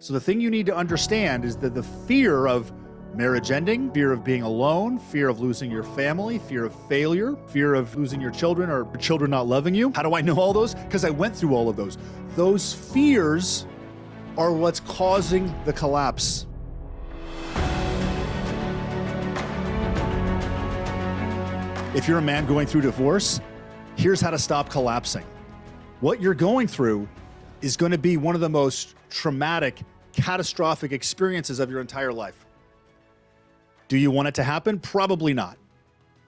So the thing you need to understand is that the fear of marriage ending, fear of being alone, fear of losing your family, fear of failure, fear of losing your children or children not loving you. How do I know all those? Because I went through all of those. Those fears are what's causing the collapse. If you're a man going through divorce, here's how to stop collapsing. What you're going through is going to be one of the most traumatic, catastrophic experiences of your entire life. Do you want it to happen? Probably not.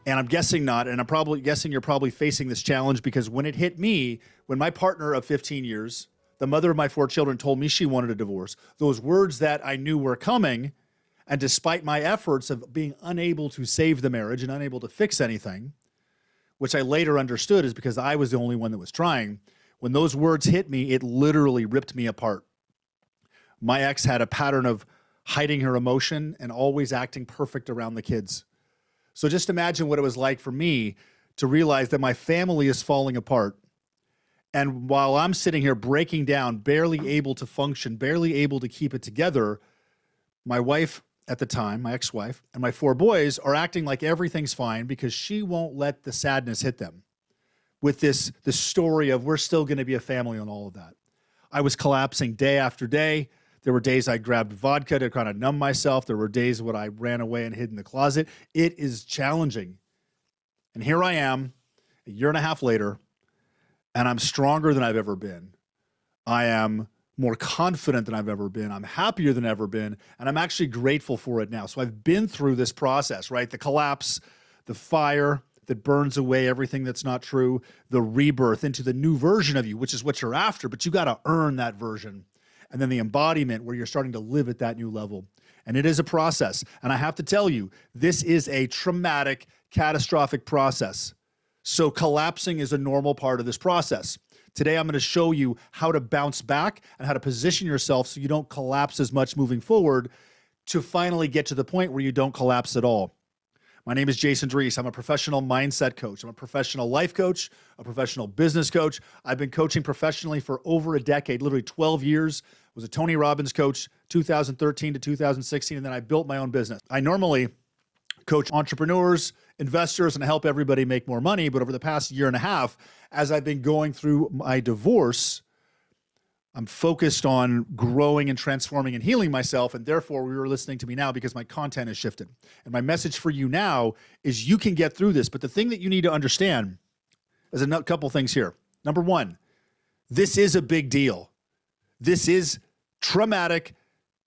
And I'm guessing not, and I'm probably guessing you're probably facing this challenge because when it hit me, when my partner of 15 years, the mother of my 4 children, told me she wanted a divorce, those words that I knew were coming, and despite my efforts of being unable to save the marriage and unable to fix anything, which I later understood is because I was the only one that was trying, when those words hit me, it literally ripped me apart. My ex had a pattern of hiding her emotion and always acting perfect around the kids. So just imagine what it was like for me to realize that my family is falling apart. And while I'm sitting here breaking down, barely able to function, barely able to keep it together, my wife at the time, my ex-wife, and my 4 boys are acting like everything's fine because she won't let the sadness hit them with this story of we're still going to be a family and all of that. I was collapsing day after day. There were days I grabbed vodka to kind of numb myself. There were days when I ran away and hid in the closet. It is challenging. And here I am, a year and a half later, and I'm stronger than I've ever been. I am more confident than I've ever been. I'm happier than I've ever been, and I'm actually grateful for it now. So I've been through this process, right? The collapse, the fire that burns away everything that's not true, the rebirth into the new version of you, which is what you're after, but you got to earn that version. And then the embodiment where you're starting to live at that new level. And it is a process. And I have to tell you, this is a traumatic, catastrophic process. So collapsing is a normal part of this process. Today, I'm going to show you how to bounce back and how to position yourself so you don't collapse as much moving forward to finally get to the point where you don't collapse at all. My name is Jason Dries. I'm a professional mindset coach. I'm a professional life coach, a professional business coach. I've been coaching professionally for over a decade, literally 12 years. I was a Tony Robbins coach, 2013 to 2016, and then I built my own business. I normally coach entrepreneurs, investors, and I help everybody make more money. But over the past year and a half, as I've been going through my divorce, I'm focused on growing and transforming and healing myself, and therefore you're listening to me now because my content has shifted. And my message for you now is you can get through this, but the thing that you need to understand is a couple things here. Number one, this is a big deal. This is traumatic,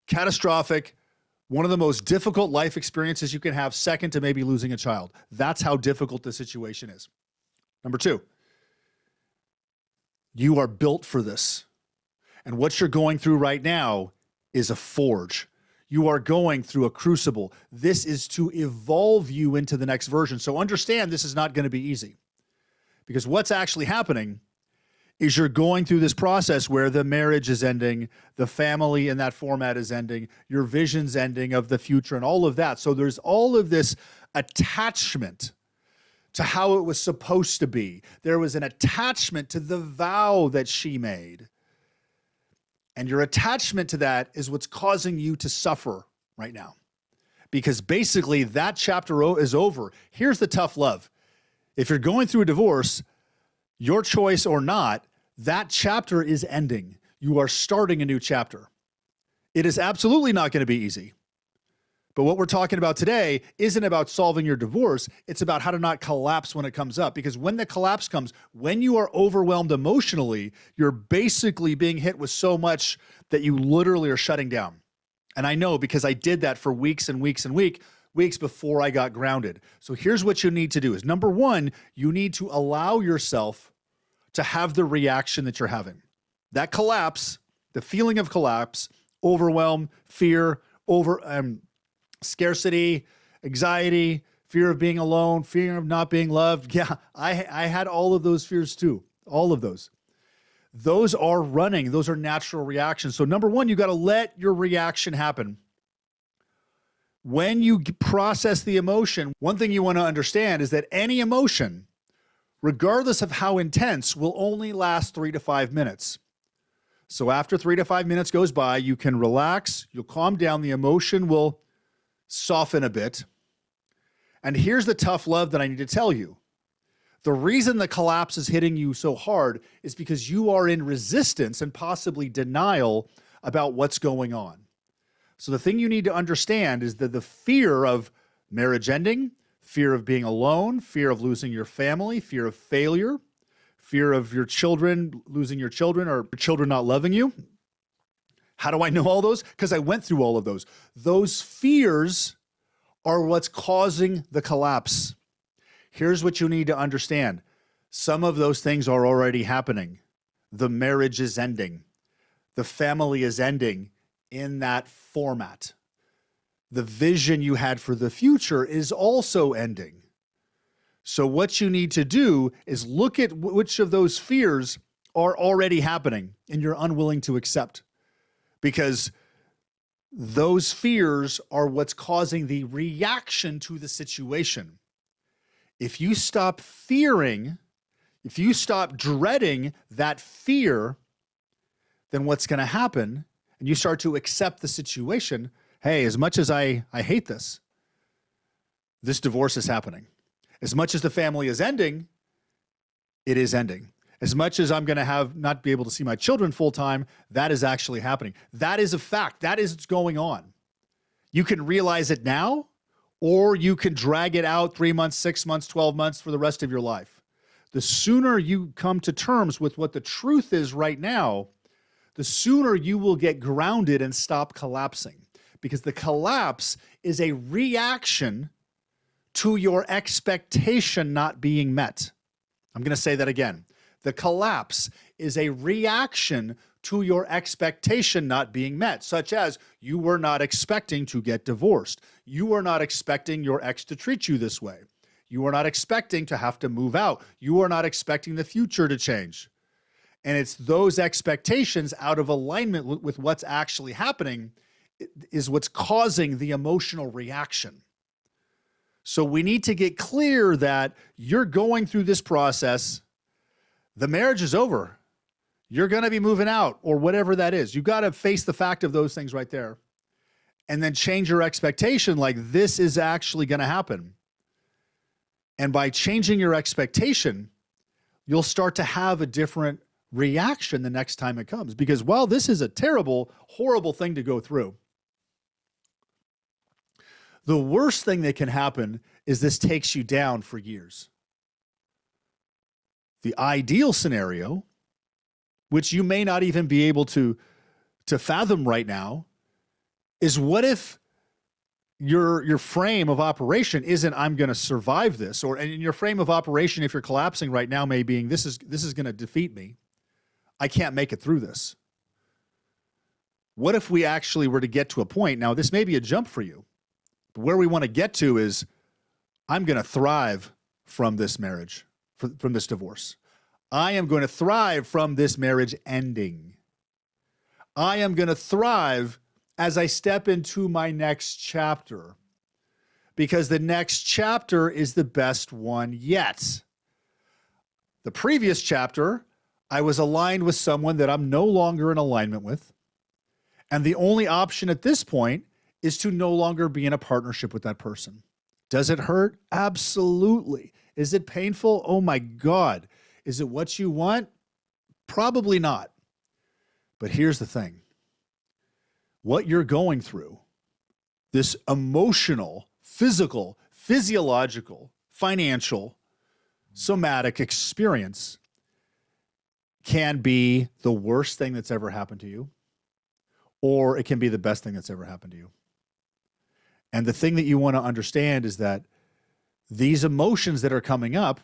catastrophic, one of the most difficult life experiences you can have, second to maybe losing a child. That's how difficult the situation is. Number two, you are built for this. And what you're going through right now is a forge. You are going through a crucible. This is to evolve you into the next version. So understand this is not going to be easy. Because what's actually happening is you're going through this process where the marriage is ending, the family in that format is ending, your vision's ending of the future and all of that. So there's all of this attachment to how it was supposed to be. There was an attachment to the vow that she made. And your attachment to that is what's causing you to suffer right now. Because basically that chapter is over. Here's the tough love. If you're going through a divorce, your choice or not, that chapter is ending. You are starting a new chapter. It is absolutely not going to be easy. But what we're talking about today isn't about solving your divorce. It's about how to not collapse when it comes up. Because when the collapse comes, when you are overwhelmed emotionally, you're basically being hit with so much that you literally are shutting down. And I know because I did that for weeks and weeks and weeks before I got grounded. So here's what you need to do is, number one, you need to allow yourself to have the reaction that you're having. That collapse, the feeling of collapse, overwhelm, fear, scarcity, anxiety, fear of being alone, fear of not being loved. Yeah, I had all of those fears too, all of those. Those are running. Those are natural reactions. So number one, you got to let your reaction happen. When you process the emotion, one thing you want to understand is that any emotion, regardless of how intense, will only last 3 to 5 minutes. So after 3 to 5 minutes goes by, you can relax, you'll calm down, the emotion will soften a bit. And here's the tough love that I need to tell you. The reason the collapse is hitting you so hard is because you are in resistance and possibly denial about what's going on. So the thing you need to understand is that the fear of marriage ending, fear of being alone, fear of losing your family, fear of failure, fear of your children, losing your children, or your children not loving you. How do I know all those? Because I went through all of those. Those fears are what's causing the collapse. Here's what you need to understand. Some of those things are already happening. The marriage is ending. The family is ending in that format. The vision you had for the future is also ending. So what you need to do is look at which of those fears are already happening and you're unwilling to accept, because those fears are what's causing the reaction to the situation. If you stop fearing, if you stop dreading that fear, then what's going to happen, and you start to accept the situation, hey, as much as I hate this divorce is happening. As much as the family is ending, it is ending. As much as I'm going to not be able to see my children full time, that is actually happening. That is a fact. That is what's going on. You can realize it now, or you can drag it out 3 months, 6 months, 12 months for the rest of your life. The sooner you come to terms with what the truth is right now, the sooner you will get grounded and stop collapsing. Because the collapse is a reaction to your expectation not being met. I'm going to say that again. The collapse is a reaction to your expectation not being met, such as you were not expecting to get divorced. You were not expecting your ex to treat you this way. You were not expecting to have to move out. You were not expecting the future to change. And it's those expectations out of alignment with what's actually happening is what's causing the emotional reaction. So we need to get clear that you're going through this process. The marriage is over. You're going to be moving out or whatever that is. You got to face the fact of those things right there and then change your expectation like this is actually going to happen. And by changing your expectation, you'll start to have a different reaction the next time it comes. Because while this is a terrible, horrible thing to go through, the worst thing that can happen is this takes you down for years. The ideal scenario, which you may not even be able to fathom right now, is what if your frame of operation isn't I'm going to survive this, or in your frame of operation, if you're collapsing right now, may being this is going to defeat me. I can't make it through this. What if we actually were to get to a point, now this may be a jump for you, but where we want to get to is I'm going to thrive from this marriage, from this divorce. I am going to thrive from this marriage ending. I am going to thrive as I step into my next chapter, because the next chapter is the best one yet. The previous chapter, I was aligned with someone that I'm no longer in alignment with. And the only option at this point is to no longer be in a partnership with that person. Does it hurt? Absolutely. Is it painful? Oh my God. Is it what you want? Probably not. But here's the thing. What you're going through, this emotional, physical, physiological, financial, somatic experience can be the worst thing that's ever happened to you, or it can be the best thing that's ever happened to you. And the thing that you want to understand is that these emotions that are coming up,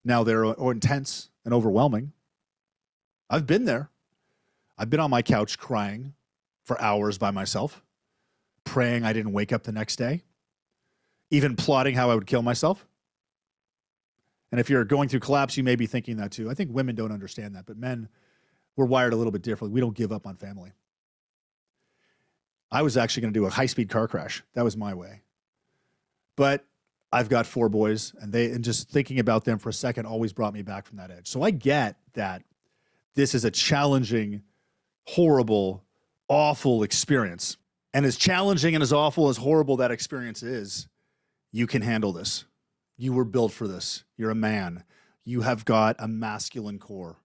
now they're intense and overwhelming. I've been there. I've been on my couch crying for hours by myself, praying I didn't wake up the next day, even plotting how I would kill myself. And if you're going through collapse, you may be thinking that too. I think women don't understand that, but men, we're wired a little bit differently. We don't give up on family. I was actually going to do a high-speed car crash. That was my way. But I've got 4 boys, and just thinking about them for a second always brought me back from that edge. So I get that this is a challenging, horrible, awful experience. And as challenging and as awful, as horrible that experience is, you can handle this. You were built for this. You're a man. You have got a masculine core.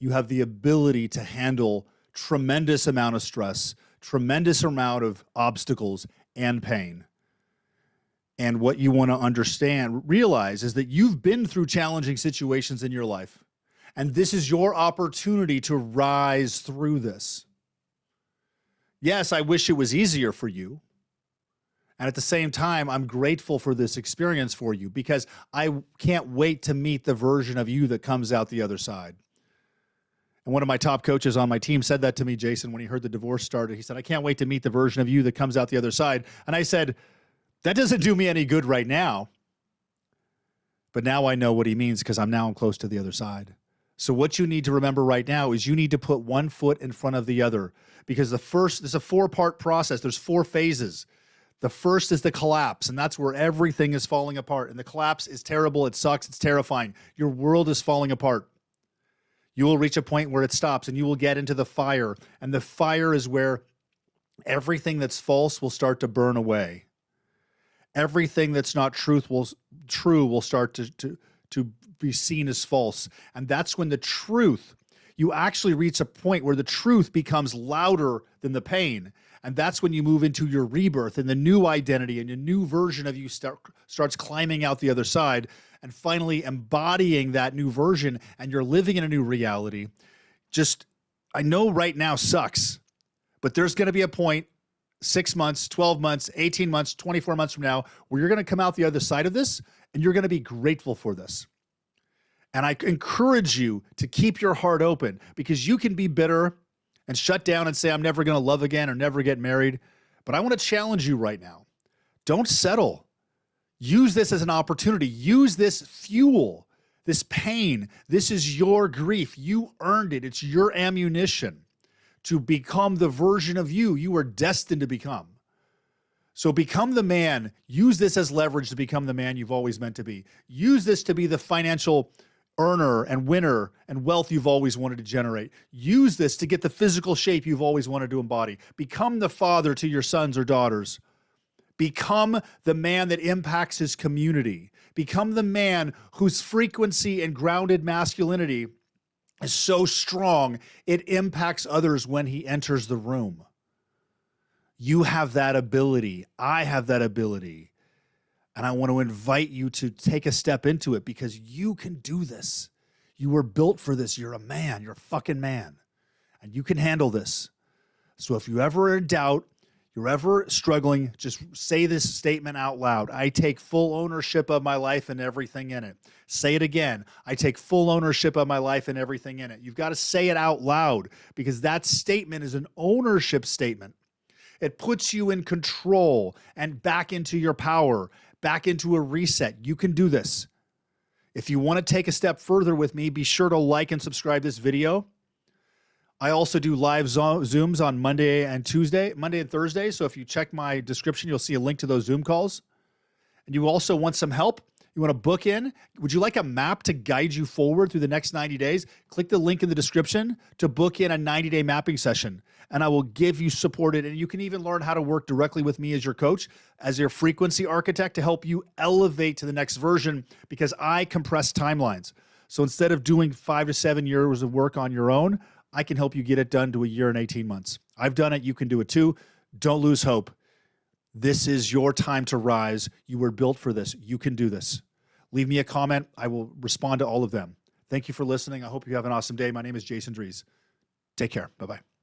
You have the ability to handle tremendous amount of stress, tremendous amount of obstacles and pain. And what you want to understand, realize, is that you've been through challenging situations in your life. And this is your opportunity to rise through this. Yes, I wish it was easier for you. And at the same time, I'm grateful for this experience for you, because I can't wait to meet the version of you that comes out the other side. And one of my top coaches on my team said that to me, Jason, when he heard the divorce started. He said, I can't wait to meet the version of you that comes out the other side. And I said, that doesn't do me any good right now. But now I know what he means, because I'm close to the other side. So what you need to remember right now is you need to put one foot in front of the other, because this is a 4-part process. There's 4 phases. The first is the collapse, and that's where everything is falling apart. And the collapse is terrible. It sucks. It's terrifying. Your world is falling apart. You will reach a point where it stops, and you will get into the fire. And the fire is where everything that's false will start to burn away. Everything that's not true will start to be seen as false. And that's when the truth, you actually reach a point where the truth becomes louder than the pain. And that's when you move into your rebirth, and the new identity and a new version of you starts climbing out the other side, and finally embodying that new version, and you're living in a new reality. I know right now sucks, but there's going to be a point 6 months, 12 months, 18 months, 24 months from now, where you're going to come out the other side of this, and you're going to be grateful for this. And I encourage you to keep your heart open, because you can be bitter and shut down and say, I'm never going to love again or never get married. But I want to challenge you right now. Don't settle. Use this as an opportunity. Use this fuel, this pain. This is your grief. You earned it. It's your ammunition to become the version of you are destined to become. So become the man. Use this as leverage to become the man you've always meant to be. Use this to be the financial earner and winner and wealth you've always wanted to generate. Use this to get the physical shape you've always wanted to embody. Become the father to your sons or daughters. Become the man that impacts his community. Become the man whose frequency and grounded masculinity is so strong, it impacts others when he enters the room. You have that ability. I have that ability. And I want to invite you to take a step into it, because you can do this. You were built for this. You're a man. You're a fucking man. And you can handle this. So if you ever are in doubt, you're ever struggling, just say this statement out loud. I take full ownership of my life and everything in it. Say it again. I take full ownership of my life and everything in it. You've got to say it out loud, because that statement is an ownership statement. It puts you in control and back into your power, back into a reset. You can do this. If you want to take a step further with me, be sure to like and subscribe this video. I also do live Zooms on Monday and Thursday. So if you check my description, you'll see a link to those Zoom calls. And you also want some help? You want to book in? Would you like a map to guide you forward through the next 90 days? Click the link in the description to book in a 90-day mapping session, and I will give you supported. And you can even learn how to work directly with me as your coach, as your frequency architect, to help you elevate to the next version, because I compress timelines. So instead of doing 5 to 7 years of work on your own, I can help you get it done to a year and 18 months. I've done it. You can do it too. Don't lose hope. This is your time to rise. You were built for this. You can do this. Leave me a comment. I will respond to all of them. Thank you for listening. I hope you have an awesome day. My name is Jason Dries. Take care. Bye-bye.